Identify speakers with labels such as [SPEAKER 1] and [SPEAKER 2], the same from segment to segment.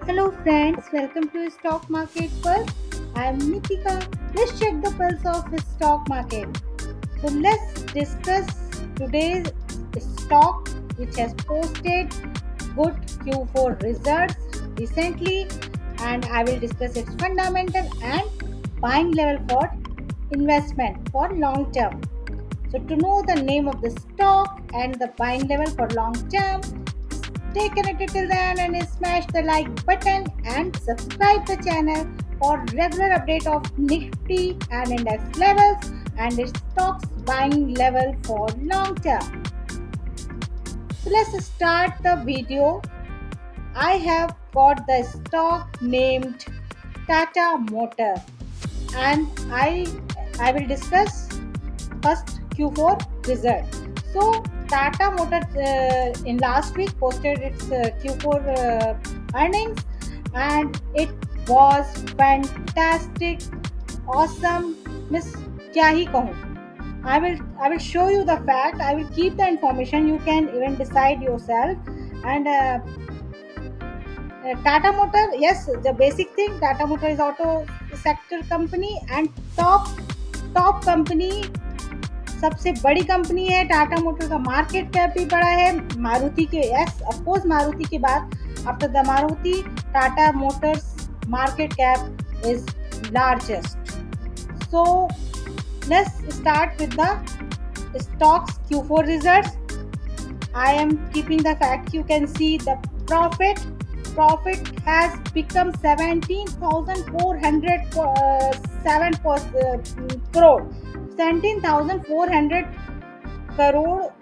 [SPEAKER 1] Hello friends, welcome to Stock Market Pulse. I am Nitika. Let's check the pulse of the stock market. So let's discuss today's stock which has posted good Q4 results recently, and I will discuss its fundamental and buying level for investment for long term. So to know the name of the stock and the buying level for long term, stay connected till the end and smash the like button and subscribe the channel for regular update of Nifty and index levels and its stocks buying level for long term. So let's start the video. I have got the stock named Tata Motor, and I will discuss first Q4 result. So Tata Motor in last week posted its Q4 earnings, and it was fantastic, awesome. Miss क्या ही कहूँ. I will show you the fact. I will keep the information. You can even decide yourself. And Tata Motor, yes, the basic thing. Tata Motor is auto sector company and top company, सबसे बड़ी company है. Tata motor का market cap भी बड़ा है. मारुति के, yes of course, Maruti के बाद after the Maruti Tata Motors market cap is largest. So let's start with the stocks Q4 results. I am keeping the fact. You can see the profit. Profit has become 17,400 crore. 17,400 crore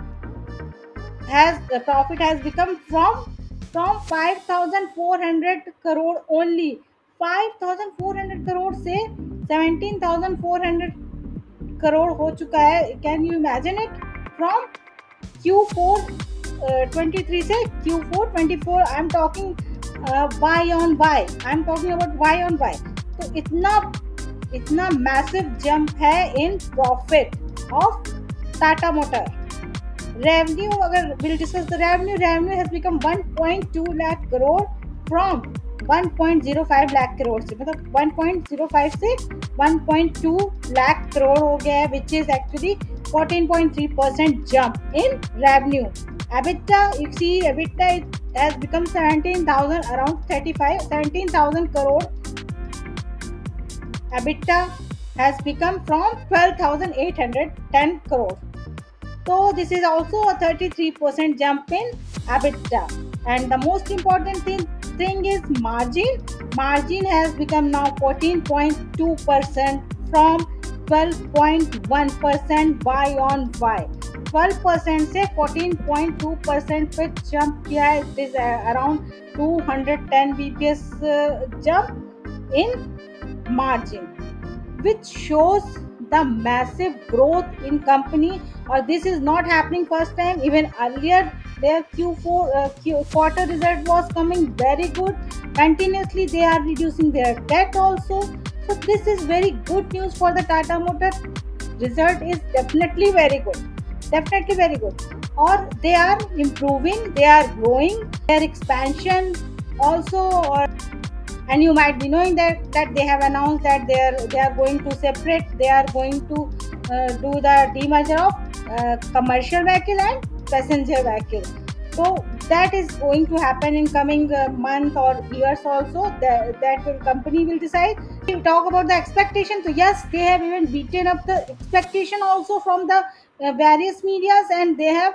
[SPEAKER 1] has the profit has become from 5,400 crore only. 5,400 crore से 17,400 करोड़ हो चुका है. Can you imagine it? From Q4 23 से Q4 24. I am talking by on by. I am talking about by on by. तो इतना massive jump है in profit of Tata motor. Revenue, अगर will discuss the revenue has become 1.2 lakh crore from 1.05 lakh crore से, मतलब 1.05 से 1.2 लाख करोड़ हो गया है, which is actually 14.3% jump in revenue. EBITDA, you see, EBITDA has become 17,000, around 17,000 crore. EBITDA has become from 12,810 crore. So this is also a 33% jump in EBITDA. And the most important thing is margin. Margin has become now 14.2% from 12.1% Y on Y. 12% से 14.2% पे jump किया है. It is around 210 bps jump in margin, which shows the massive growth in company. Or this is not happening first time. Even earlier their Q4 quarter result was coming very good. Continuously they are reducing their debt also. So this is very good news for the Tata Motor. Result is definitely very good, definitely very good. Or they are improving, they are growing, their expansion also. Or and you might be knowing that they have announced that they are going to separate. They are going to do the demerger of commercial vehicle and passenger vehicle. So that is going to happen in coming month or years also. That will company will decide. We talk about the expectation. So yes, they have even beaten up the expectation also from the various medias, and they have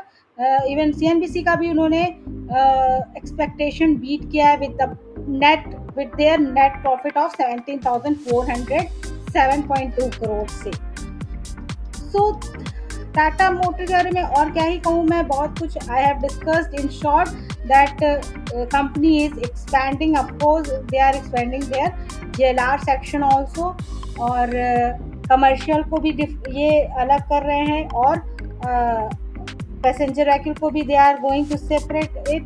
[SPEAKER 1] even CNBC का भी उन्होंने expectation beat किया है with their net profit of 17,400 7.2 crore से. So Tata motor के बारे में और क्या ही कहूँ मैं, बहुत कुछ I have discussed in short. That company is expanding. Of course they are expanding their JLR section also, और कमर्शियल को भी ये अलग कर रहे हैं, और पैसेंजर व्हीकल को भी they are going to separate it.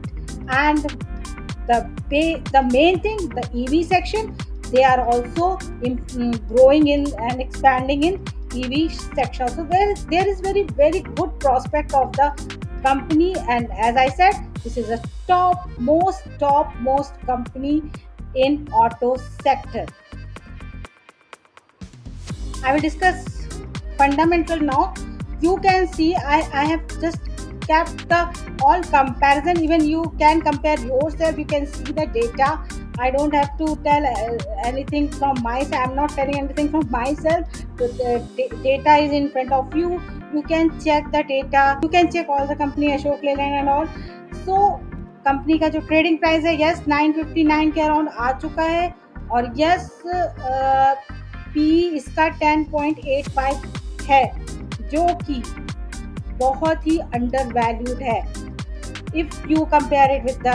[SPEAKER 1] And the main thing, the EV section, they are also growing in and expanding in EV section. So there is very good prospect of the company. And as I said, this is a top most company in auto sector. I will discuss fundamental now. You can see I have just kept the all comparison. Even you can compare yourself. You can see the data. I don't have to tell anything from myself. I'm not telling anything from myself. The data is in front of you. You can check the data. You can check all the company Ashok Leyland and all. So company का जो trading price है yes 959 के around आ चुका है और yes P इसका 10.85 है जो कि बहुत ही अंडर वैल्यूड है if you compare it with the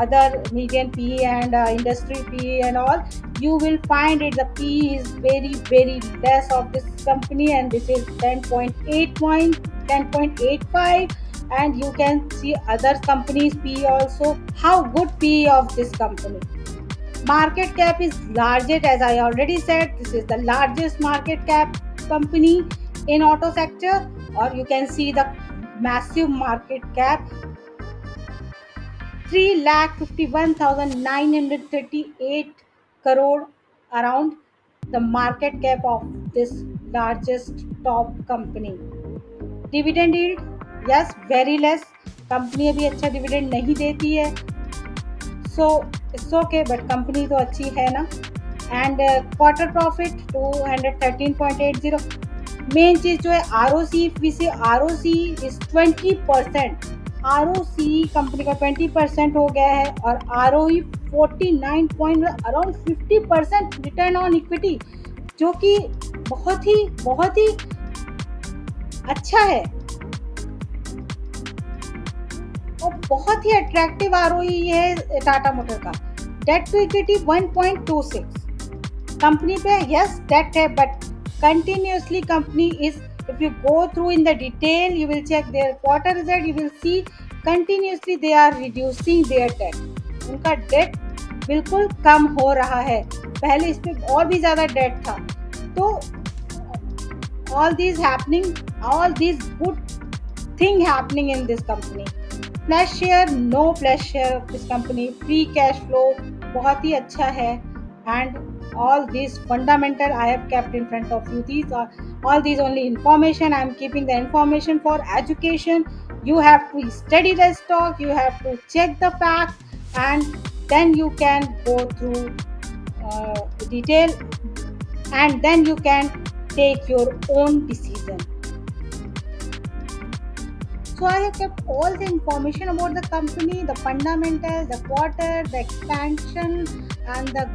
[SPEAKER 1] other median PE and industry PE and all, you will find it the PE is very less of this company and this is 10.85 and you can see other companies PE also. How good PE of this company? Market cap is largest, as I already said, this is the largest market cap company in auto sector, or you can see the massive market cap 3,51,938 crore around the market cap of this largest top company. Dividend yield, yes, very less. Company अभी अच्छा dividend नहीं देती है so it's okay but company तो अच्छी है ना and quarter profit 213.80 main चीज जो है आर ओ सी वी से R O C is 20% R O C company का 20% हो गया है और R O E 49 point around 50% return on equity जो कि बहुत ही अच्छा है और बहुत ही अट्रैक्टिव आरओई है टाटा मोटर का डेट टू इक्विटी 1.26 कंपनी पे यस डेट है but continuously company is if you go through in the detail you will check their quarter result you will see continuously they are reducing their debt उनका date बिल्कुल कम हो रहा है पहले इस पे और भी ज्यादा डेट था तो all these good thing happening in this company flash share no flash share of this company free cash flow बहुत ही अच्छा है and all these fundamental I have kept in front of you these are all these only information I am keeping the information for education you have to study the stock you have to check the facts and then you can go through detail and then you can take your own decision. So I have kept all the information about the company, the fundamentals, the quarter, the expansion, and the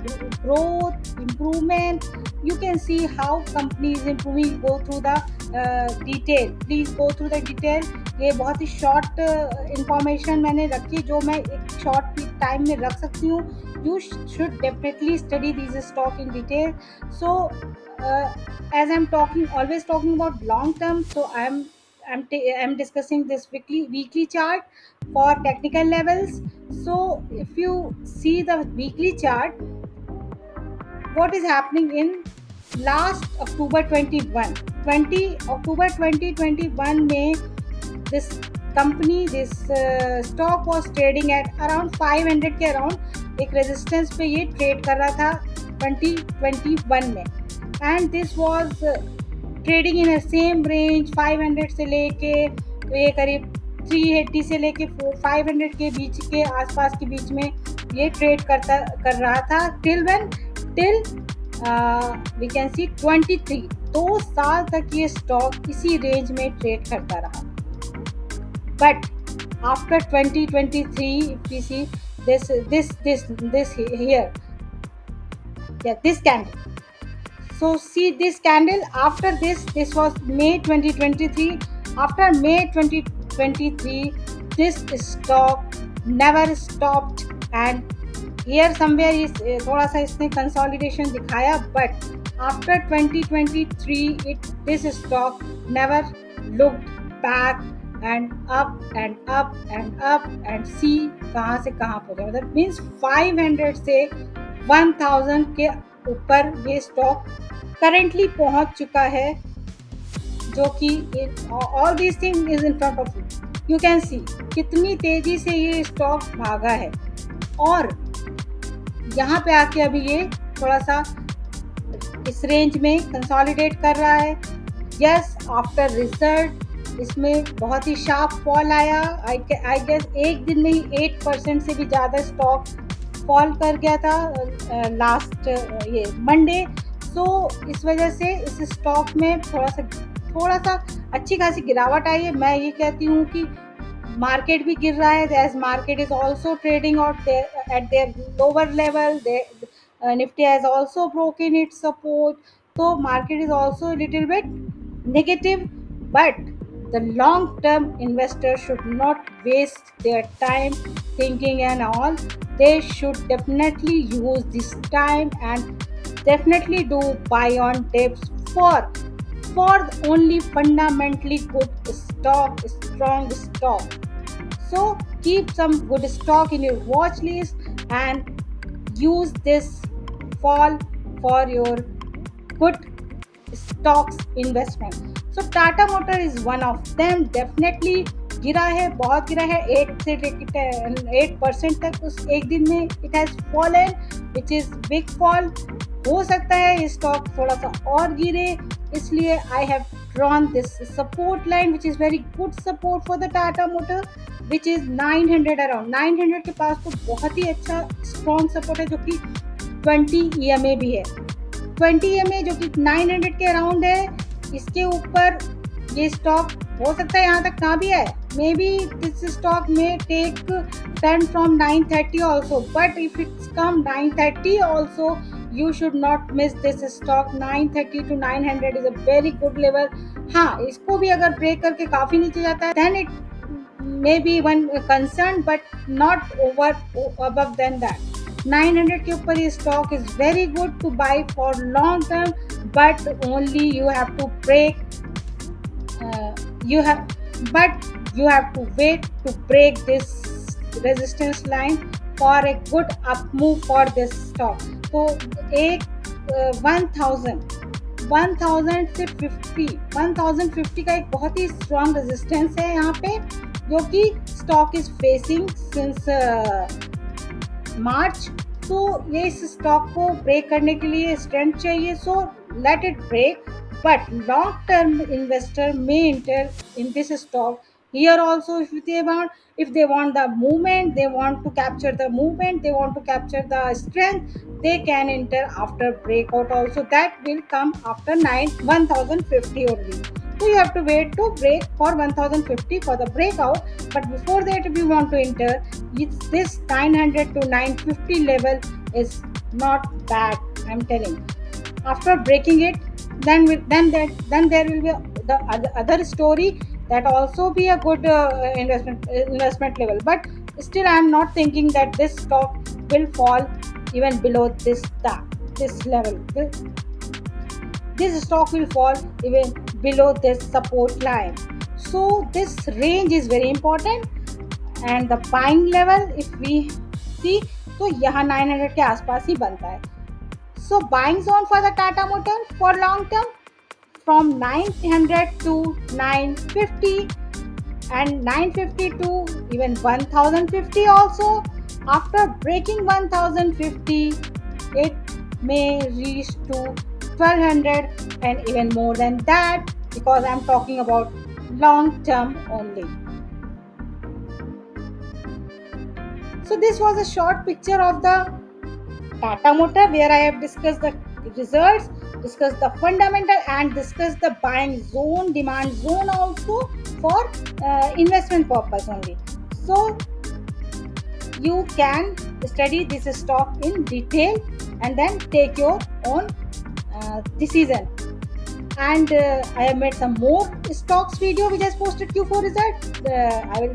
[SPEAKER 1] growth, improvement. You can see how company is improving. Go through the detail. Please go through the detail. ये बहुत ही short information मैंने रखी जो मैं एक short time में रख सकती हूँ. You should definitely study these stock in detail. So as I'm always talking about long term, so I'm discussing this weekly chart for technical levels. So if you see the weekly chart, what is happening in last October 2021 में this company this stock was trading at around 500 के around एक resistance पे ये trade कर रहा था 2021 में and this was trading in same range 500 से लेके ये करीब 380 से लेके 500 के बीच के आसपास के बीच में ये ट्रेड कर रहा था टिल वी कैन सी 23 2 साल तक ये स्टॉक इसी रेंज में ट्रेड करता रहा but after 2023 if we see this here yeah this candle. So see this candle after this was May 2023 after May 2023 this stock never stopped and here somewhere is थोड़ा सा इसने consolidation दिखाया but after 2023 this stock never looked back and up and up and up and see कहाँ से कहाँ पहुँचा मतलब means 500 से 1000 के ऊपर ये स्टॉक करेंटली पहुंच चुका है जो कि all this thing is in front of you can see कितनी तेजी से ये स्टॉक भागा है और यहाँ पे आके अभी ये थोड़ा सा इस रेंज में कंसोलिडेट कर रहा है। यस, आफ्टर रिजल्ट इसमें बहुत ही शार्प फॉल आया। आई गेस एक दिन में ही 8% से भी ज़्यादा स्टॉक फॉल कर गया था लास्ट ये मंडे। सो इस वजह से इस स्टॉक में थोड़ा सा अच्छी खासी गिरावट आई है। मैं ये कहती हूँ कि मार्केट भी गिर रहा है, as market is also trading out at their lower level. Nifty has also broken its support, so market is also a little bit negative. But the long term investor should not waste their time thinking and all. They should definitely use this time and definitely do buy on dips for only fundamentally good stock, strong stock. So keep some good stock in your watch list and use this fall for your good stocks investment. So Tata Motor is one of them. Definitely गिरा है, बहुत गिरा है, 8% तक उस एक दिन में it has fallen, which is big fall. हो सकता है ये स्टॉक थोड़ा सा और गिरे, इसलिए I have drawn this support line which is very good support for the Tata Motor, which is 900, around 900 के पास तो बहुत ही अच्छा स्ट्रॉन्ग सपोर्ट है, जो कि 20 EMA भी है। 20 EMA जो कि 900 के अराउंड है, इसके ऊपर ये स्टॉक हो सकता है यहाँ तक ना भी है। मे बी दिस स्टॉक में take turn from 930 also, but if it's come 930 also, you should not miss this stock. 930 to 900 is a very good level. हाँ, इसको भी अगर ब्रेक करके काफी नीचे जाता है, then it may be one concern, but not over above than that. 900 के ऊपर ये stock is very good to buy for long term, but only you have to break you have but you have to wait to break this resistance line for a good up move for this stock. तो एक 1000 से 1050 का एक बहुत ही strong resistance है यहाँ पे, जो कि स्टॉक इज फेसिंग सिंस मार्च। तो ये इस स्टॉक को ब्रेक करने के लिए स्ट्रेंथ चाहिए, so let it break. But long-term investor may enter in this stock here also, if they want the movement, they want to capture the movement, they want to capture the strength, they can enter after breakout also. That will come after 1050 only. So you have to wait to break for 1050 for the breakout. But before that, if you want to enter, this 900 to 950 level is not bad, I'm telling. After breaking it, then there will be the other story that also be a good investment level. But still I am not thinking that this stock will fall even below this level. This stock will fall even below this support line. So this range is very important, and the buying level if we see, तो यहाँ 900 के आसपास ही बनता है. So buying zone for the Tata Motor for long term from 900 to 950, and 950 to even 1050 also. After breaking 1050, it may reach to 1200 and even more than that, because I'm talking about long term only. So this was a short picture of the Tata Motor, where I have discussed the results, discussed the fundamental, and discussed the buying zone, demand zone also for investment purpose only. So you can study this stock in detail and then take your own decision. And I have made some more stocks video which has posted Q4 result. I will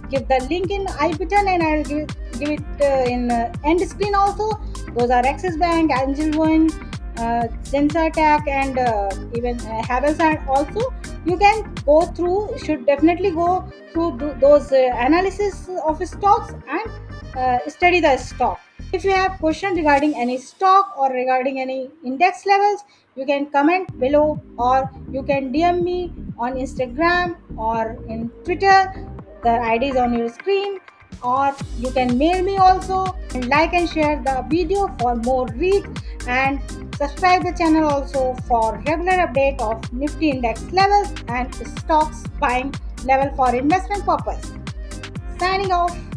[SPEAKER 1] give the link in I button, and I will give it in end screen also. Those are Axis Bank, Angel One, Sensatech, and even Havels. And also you can go through. Should definitely go through those analysis of stocks and study the stock. If you have question regarding any stock or regarding any index levels, you can comment below, or you can DM me on Instagram or in Twitter. The ID is on your screen. or you can mail me also. And like and share the video for more reach, and subscribe the channel also for regular update of Nifty index levels and stocks buying level for investment purpose. Signing off.